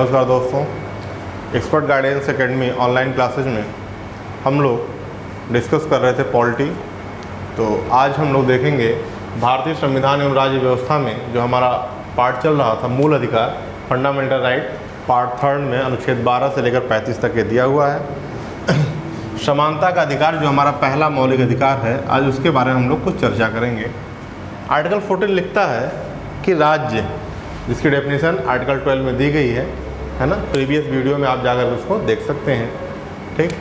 नमस्कार दोस्तों, expert guidance academy online classes में हम लोग डिस्कस कर रहे थे पॉलिटी। तो आज हम लोग देखेंगे भारतीय संविधान एवं राज्य व्यवस्था में जो हमारा पार्ट चल रहा था मूल अधिकार फंडामेंटल राइट, पार्ट थर्ड में अनुच्छेद 12 से लेकर 35 तक के दिया हुआ है। समानता का अधिकार जो हमारा पहला मौलिक अधिकार है, आज उसके बारे में हम लोग कुछ चर्चा करेंगे। आर्टिकल 14 लिखता है कि राज्य, जिसकी डेफिनेशन आर्टिकल 12 में दी गई है ना, प्रीवियस वीडियो में आप जाकर उसको देख सकते हैं। ठीक,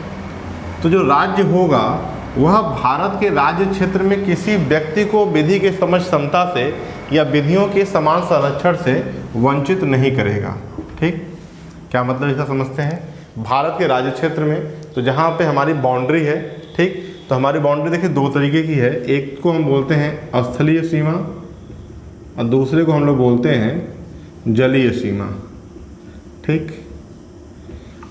तो जो राज्य होगा वह भारत के राज्य क्षेत्र में किसी व्यक्ति को विधि के समझ क्षमता से या विधियों के समान संरक्षण से वंचित नहीं करेगा। ठीक, क्या मतलब इसका समझते हैं। भारत के राज्य क्षेत्र में तो जहाँ पे हमारी बाउंड्री है, ठीक, तो हमारी बाउंड्री देखिए दो तरीके की है। एक को हम बोलते हैं स्थलीय सीमा और दूसरे को हम लोग बोलते हैं जलीय सीमा। ठीक,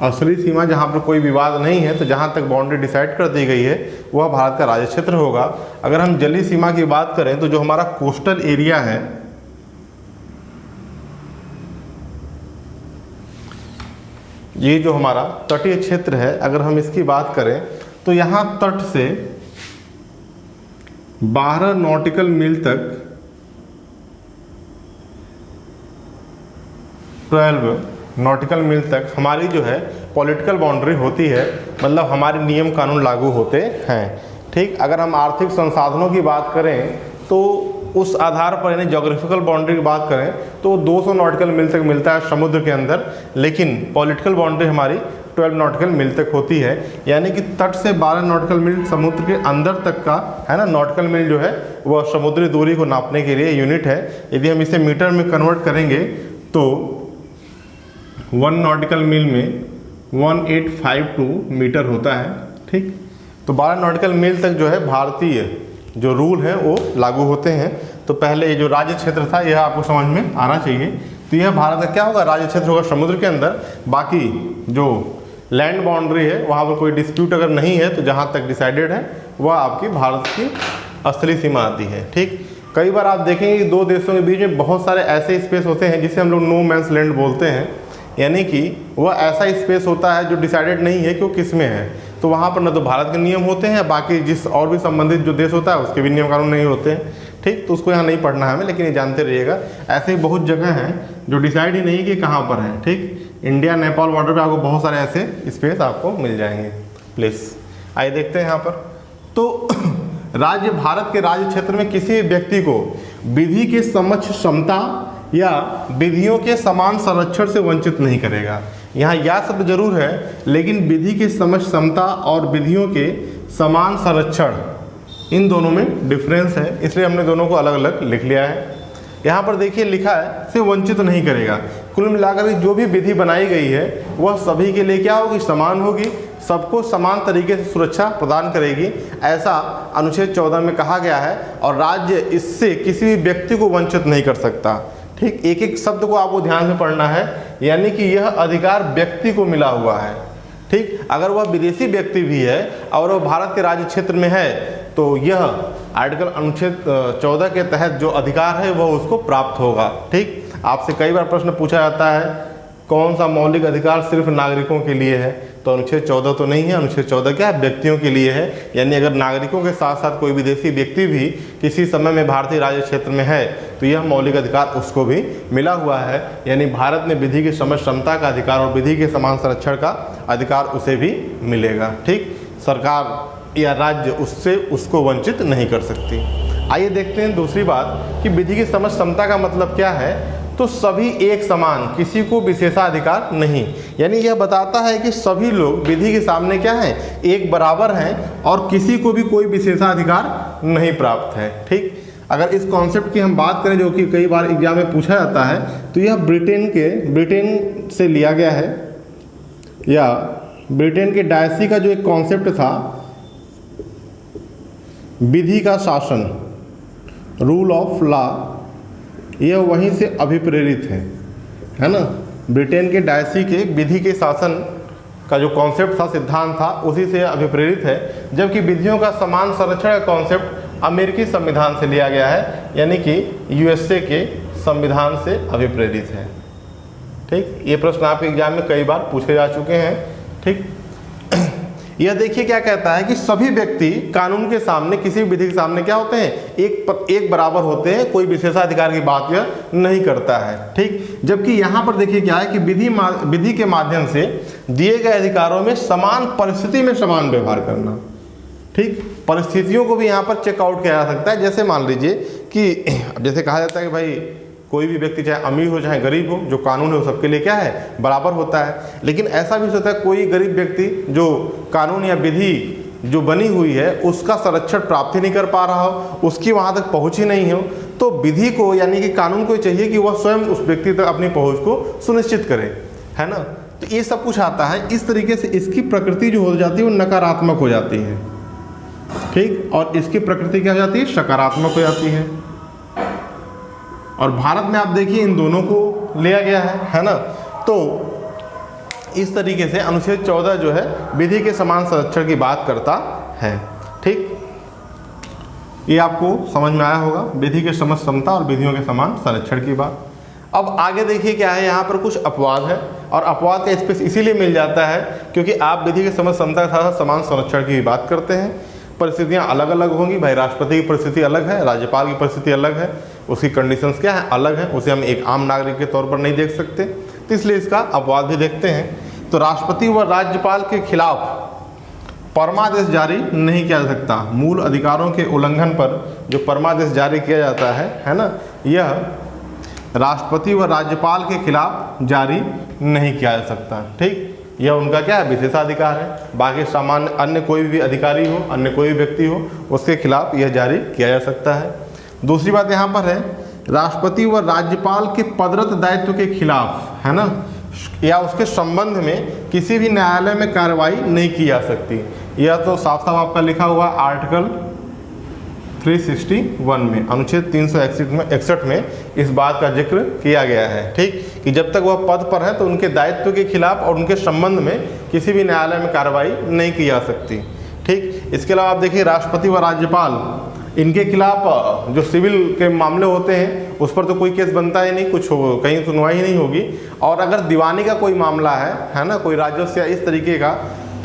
असली सीमा जहाँ पर कोई विवाद नहीं है, तो जहाँ तक बाउंड्री डिसाइड कर दी गई है वह भारत का राज्य क्षेत्र होगा। अगर हम जलीय सीमा की बात करें तो जो हमारा कोस्टल एरिया है, ये जो हमारा तटीय क्षेत्र है, अगर हम इसकी बात करें तो यहाँ तट से 12 नॉटिकल मील तक 12 नॉटिकल मील तक हमारी जो है पॉलिटिकल बाउंड्री होती है, मतलब हमारे नियम कानून लागू होते हैं। ठीक, अगर हम आर्थिक संसाधनों की बात करें तो उस आधार पर, यानी जोग्राफिकल बाउंड्री की बात करें तो 200 नॉटिकल मील तक मिलता है समुद्र के अंदर, लेकिन पॉलिटिकल बाउंड्री हमारी 12 नॉटिकल मील तक होती है। यानी कि तट से 12 नॉटिकल मील समुद्र के अंदर तक का है ना, नॉटिकल मील जो है वह समुद्री दूरी को नापने के लिए यूनिट है। यदि हम इसे मीटर में कन्वर्ट करेंगे तो 1 नॉटिकल मील में 1852 मीटर होता है। ठीक, तो 12 नॉटिकल मील तक जो है भारतीय जो रूल है वो लागू होते हैं। तो पहले ये जो राज्य क्षेत्र था यह आपको समझ में आना चाहिए। तो यह भारत का क्या होगा, राज्य क्षेत्र होगा समुद्र के अंदर। बाकी जो लैंड बाउंड्री है वहाँ पर कोई डिस्प्यूट अगर नहीं है तो जहाँ तक डिसाइडेड है वह आपकी भारत की असली सीमा आती है। ठीक, कई बार आप देखेंगे कि दो देशों के बीच में बहुत सारे ऐसे स्पेस होते हैं जिसे हम लोग नो मैंस लैंड बोलते हैं, यानी कि वह ऐसा स्पेस होता है जो डिसाइडेड नहीं है कि वो किस में है। तो वहाँ पर न तो भारत के नियम होते हैं, बाकी जिस और भी संबंधित जो देश होता है उसके भी नियम कानून नहीं होते हैं। ठीक, तो उसको यहाँ नहीं पढ़ना है हमें, लेकिन ये जानते रहिएगा ऐसे ही बहुत जगह हैं जो डिसाइड ही नहीं कि कहाँ पर है। ठीक, इंडिया नेपाल बॉर्डर पे आपको बहुत सारे ऐसे स्पेस आपको मिल जाएंगे। प्लीज़ आइए देखते हैं यहाँ पर। तो राज्य, भारत के राज्य क्षेत्र में किसी व्यक्ति को विधि के समक्ष क्षमता या विधियों के समान संरक्षण से वंचित नहीं करेगा। यहाँ या शब्द जरूर है, लेकिन विधि के समक्ष क्षमता और विधियों के समान संरक्षण, इन दोनों में डिफरेंस है, इसलिए हमने दोनों को अलग अलग लिख लिया है। यहाँ पर देखिए लिखा है से वंचित नहीं करेगा। कुल मिलाकर जो भी विधि बनाई गई है वह सभी के लिए क्या होगी, समान होगी, सबको समान तरीके से सुरक्षा प्रदान करेगी, ऐसा अनुच्छेद 14 में कहा गया है। और राज्य इससे किसी भी व्यक्ति को वंचित नहीं कर सकता। ठीक, एक एक शब्द को आपको ध्यान से पढ़ना है, यानी कि यह अधिकार व्यक्ति को मिला हुआ है। ठीक, अगर वह विदेशी व्यक्ति भी है और वह भारत के राज्य क्षेत्र में है तो यह आर्टिकल अनुच्छेद 14 के तहत जो अधिकार है वह उसको प्राप्त होगा। ठीक, आपसे कई बार प्रश्न पूछा जाता है कौन सा मौलिक अधिकार सिर्फ नागरिकों के लिए है, तो अनुच्छेद 14 तो नहीं है। अनुच्छेद 14 क्या है, व्यक्तियों के लिए है। यानी अगर नागरिकों के साथ साथ कोई विदेशी व्यक्ति भी किसी समय में भारतीय राज्य क्षेत्र में है तो यह मौलिक अधिकार उसको भी मिला हुआ है। यानी भारत में विधि की समझ क्षमता का अधिकार और विधि के समान संरक्षण का अधिकार उसे भी मिलेगा। ठीक, सरकार या राज्य उससे उसको वंचित नहीं कर सकती। आइए देखते हैं दूसरी बात कि विधि की समझ क्षमता का मतलब क्या है। तो सभी एक समान, किसी को विशेषाधिकार नहीं, यानी यह बताता है कि सभी लोग विधि के सामने क्या हैं, एक बराबर हैं और किसी को भी कोई विशेषाधिकार नहीं प्राप्त है। ठीक, अगर इस कॉन्सेप्ट की हम बात करें जो कि कई बार एग्जाम में पूछा जाता है, तो यह ब्रिटेन से लिया गया है, या ब्रिटेन के डायसी का जो एक कॉन्सेप्ट था विधि का शासन, रूल ऑफ लॉ, यह वहीं से अभिप्रेरित है ना। ब्रिटेन के डायसी के विधि के शासन का जो कॉन्सेप्ट था, सिद्धांत था, उसी से अभिप्रेरित है। जबकि विधियों का समान संरक्षण का कॉन्सेप्ट अमेरिकी संविधान से लिया गया है, यानी कि यूएसए के संविधान से अभिप्रेरित है। ठीक, ये प्रश्न आपके एग्जाम में कई बार पूछे जा चुके हैं। ठीक, यह देखिए क्या कहता है कि सभी व्यक्ति कानून के सामने, किसी भी विधि के सामने क्या होते हैं, एक बराबर होते हैं, कोई विशेषाधिकार की बात यह नहीं करता है। ठीक, जबकि यहाँ पर देखिए क्या है कि विधि के माध्यम से दिए गए अधिकारों में समान परिस्थिति में समान व्यवहार करना। ठीक, परिस्थितियों को भी यहाँ पर चेकआउट किया जा सकता है। जैसे मान लीजिए कि जैसे कहा जाता है कि भाई कोई भी व्यक्ति चाहे अमीर हो चाहे गरीब हो, जो कानून है वो सबके लिए क्या है, बराबर होता है। लेकिन ऐसा भी होता है कोई गरीब व्यक्ति जो कानून या विधि जो बनी हुई है उसका संरक्षण प्राप्त ही नहीं कर पा रहा हो, उसकी वहाँ तक पहुँच ही नहीं हो, तो विधि को यानी कि कानून को चाहिए कि वह स्वयं उस व्यक्ति तक अपनी पहुँच को सुनिश्चित करे, है ना। तो ये सब कुछ आता है। इस तरीके से इसकी प्रकृति जो हो जाती है वो नकारात्मक हो जाती है। ठीक, और इसकी प्रकृति क्या हो जाती है, सकारात्मक हो जाती है। और भारत में आप देखिए इन दोनों को लिया गया है ना। तो इस तरीके से अनुच्छेद 14 जो है विधि के समान संरक्षण की बात करता है। ठीक, ये आपको समझ में आया होगा, विधि के समस्त समता और विधियों के समान संरक्षण की बात। अब आगे देखिए क्या है, यहाँ पर कुछ अपवाद है, और अपवाद का स्पेस इसीलिए मिल जाता है क्योंकि आप विधि के समस्त समता के साथ समान संरक्षण की बात करते हैं। परिस्थितियाँ अलग अलग होंगी, भाई राष्ट्रपति की परिस्थिति अलग है, राज्यपाल की परिस्थिति अलग है, उसकी कंडीशंस क्या है, अलग है, उसे हम एक आम नागरिक के तौर पर नहीं देख सकते, तो इसलिए इसका अपवाद भी देखते हैं। तो राष्ट्रपति व राज्यपाल के खिलाफ परमादेश जारी नहीं किया जा सकता। मूल अधिकारों के उल्लंघन पर जो परमादेश जारी किया जाता है ना, यह राष्ट्रपति व राज्यपाल के खिलाफ जारी नहीं किया जा सकता। ठीक, यह उनका क्या है, विशेषाधिकार है। बाकी सामान्य अन्य कोई भी अधिकारी हो, अन्य कोई भी व्यक्ति हो, उसके खिलाफ यह जारी किया जा सकता है। दूसरी बात यहाँ पर है, राष्ट्रपति व राज्यपाल के पदरत दायित्व के खिलाफ, है ना, या उसके संबंध में किसी भी न्यायालय में कार्रवाई नहीं की जा सकती। यह तो साफ साफ आपका लिखा हुआ आर्टिकल 361 में, अनुच्छेद 361 में इस बात का जिक्र किया गया है। ठीक, कि जब तक वह पद पर है तो उनके दायित्व के खिलाफ और उनके संबंध में किसी भी न्यायालय में कार्रवाई नहीं की जा सकती। ठीक, इसके अलावा आप देखिए राष्ट्रपति व राज्यपाल, इनके खिलाफ जो सिविल के मामले होते हैं उस पर तो कोई केस बनता ही नहीं, कुछ कहीं सुनवाई ही नहीं होगी। और अगर दीवानी का कोई मामला है ना, कोई राजस्व या इस तरीके का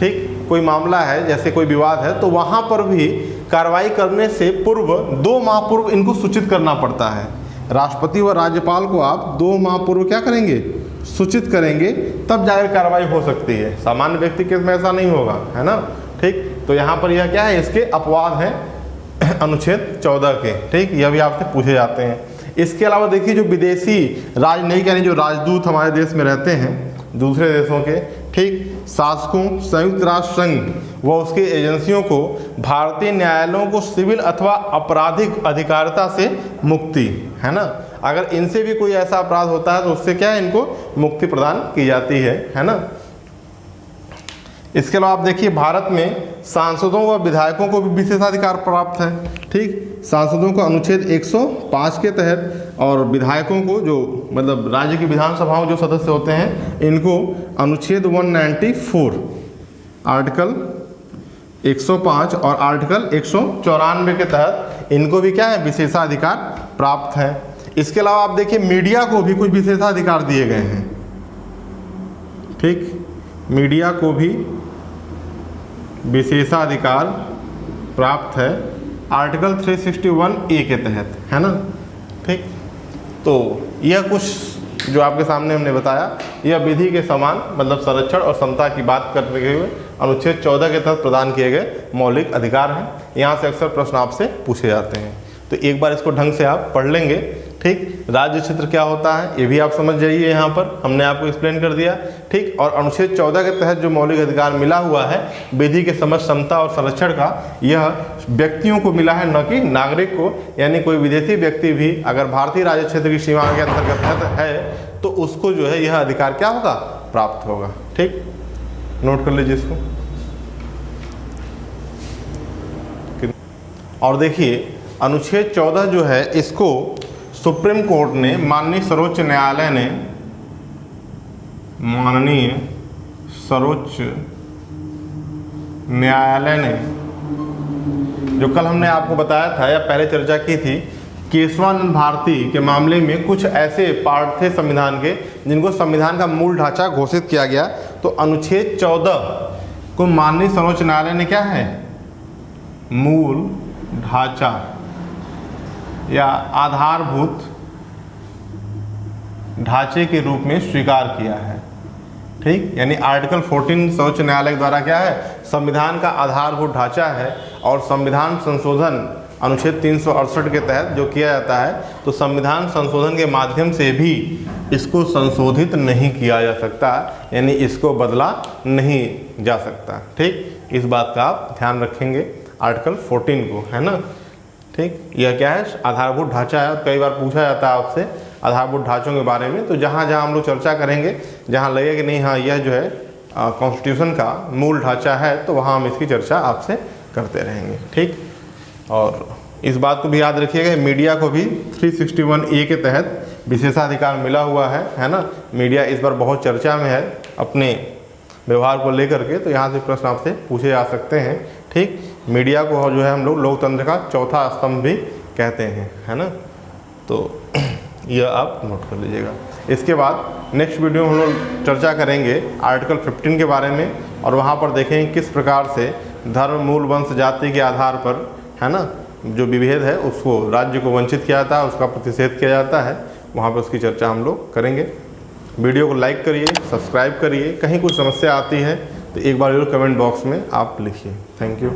ठीक कोई मामला है, जैसे कोई विवाद है, तो वहाँ पर भी कार्रवाई करने से पूर्व 2 माह पूर्व इनको सूचित करना पड़ता है। राष्ट्रपति व राज्यपाल को आप 2 माह पूर्व क्या करेंगे, सूचित करेंगे, तब जाकर कार्रवाई हो सकती है। सामान्य व्यक्ति केस में ऐसा नहीं होगा, है ना। ठीक, तो यहाँ पर यह क्या है, इसके अपवाद हैं अनुच्छेद 14 के। ठीक, यह भी आपसे पूछे जाते हैं। इसके अलावा देखिए जो विदेशी राजनयिक यानी जो राजदूत हमारे देश में रहते हैं दूसरे देशों के, ठीक, शासकों, संयुक्त राष्ट्र संघ व उसके एजेंसियों को भारतीय न्यायालयों को सिविल अथवा आपराधिक अधिकारिता से मुक्ति, है ना, अगर इनसे भी कोई ऐसा अपराध होता है तो उससे क्या है, इनको मुक्ति प्रदान की जाती है ना। इसके अलावा आप देखिए भारत में सांसदों व विधायकों को भी विशेषाधिकार प्राप्त है। ठीक, सांसदों को अनुच्छेद 105 के तहत और विधायकों को, जो मतलब राज्य की विधानसभाओं जो सदस्य होते हैं, इनको अनुच्छेद 194 आर्टिकल 105 और आर्टिकल 194 के तहत इनको भी क्या है, विशेषाधिकार प्राप्त है। इसके अलावा आप देखिए मीडिया को भी कुछ विशेषाधिकार दिए गए हैं। ठीक, मीडिया को भी विशेषाधिकार प्राप्त है आर्टिकल 361A के तहत, है ना। ठीक, तो यह कुछ जो आपके सामने हमने बताया, यह विधि के समान मतलब संरक्षण और समता की बात करते हुए अनुच्छेद 14 के तहत प्रदान किए गए मौलिक अधिकार हैं। यहाँ से अक्सर प्रश्न आपसे पूछे जाते हैं, तो एक बार इसको ढंग से आप पढ़ लेंगे। ठीक, राज्य क्षेत्र क्या होता है ये भी आप समझ जाइए, यहाँ पर हमने आपको एक्सप्लेन कर दिया। ठीक, और अनुच्छेद 14 के तहत जो मौलिक अधिकार मिला हुआ है विधि के समस्त समता और संरक्षण का, यह व्यक्तियों को मिला है, न कि नागरिक को। यानी कोई विदेशी व्यक्ति भी अगर भारतीय राज्य क्षेत्र की सीमा के अंतर्गत है तो उसको जो है यह अधिकार क्या होगा, प्राप्त होगा। ठीक, नोट कर लीजिए इसको। और देखिए अनुच्छेद 14 जो है इसको सुप्रीम कोर्ट ने, माननीय सर्वोच्च न्यायालय ने, माननीय सर्वोच्च न्यायालय ने, जो कल हमने आपको बताया था या पहले चर्चा की थी केशवानंद भारती के मामले में कुछ ऐसे पार्ट थे संविधान के जिनको संविधान का मूल ढांचा घोषित किया गया। तो अनुच्छेद 14 को माननीय सर्वोच्च न्यायालय ने क्या है, मूल ढांचा या आधारभूत ढांचे के रूप में स्वीकार किया है। ठीक, यानी आर्टिकल 14 सर्वोच्च न्यायालय द्वारा क्या है, संविधान का आधारभूत ढांचा है। और संविधान संशोधन अनुच्छेद 368 के तहत जो किया जाता है, तो संविधान संशोधन के माध्यम से भी इसको संशोधित नहीं किया जा सकता, यानी इसको बदला नहीं जा सकता। ठीक, इस बात का आप ध्यान रखेंगे आर्टिकल 14 को, है ना। ठीक, यह क्या है, आधारभूत ढांचा है। कई बार पूछा जाता है आपसे आधारभूत ढांचों के बारे में, तो जहाँ जहाँ हम लोग चर्चा करेंगे, जहाँ लगे कि नहीं हाँ यह जो है कॉन्स्टिट्यूशन का मूल ढांचा है, तो वहाँ हम इसकी चर्चा आपसे करते रहेंगे। ठीक, और इस बात को भी याद रखिएगा, मीडिया को भी 361A के तहत विशेषाधिकार मिला हुआ है ना। मीडिया इस बार बहुत चर्चा में है अपने व्यवहार को लेकर के, तो यहाँ से प्रश्न आपसे पूछे जा सकते हैं। ठीक, मीडिया को जो है हम लोग लोकतंत्र का चौथा स्तंभ भी कहते हैं, है ना। तो यह आप नोट कर लीजिएगा। इसके बाद नेक्स्ट वीडियो में हम लोग चर्चा करेंगे आर्टिकल 15 के बारे में, और वहाँ पर देखेंगे किस प्रकार से धर्म, मूल, वंश, जाति के आधार पर, है ना, जो विभेद है उसको राज्य को वंचित किया जाता है, उसका प्रतिषेध किया जाता है। वहाँ पर उसकी चर्चा हम लोग करेंगे। वीडियो को लाइक करिए, सब्सक्राइब करिए। कहीं कुछ समस्या आती है तो एक बार जरूर कमेंट बॉक्स में आप लिखिए। Thank you.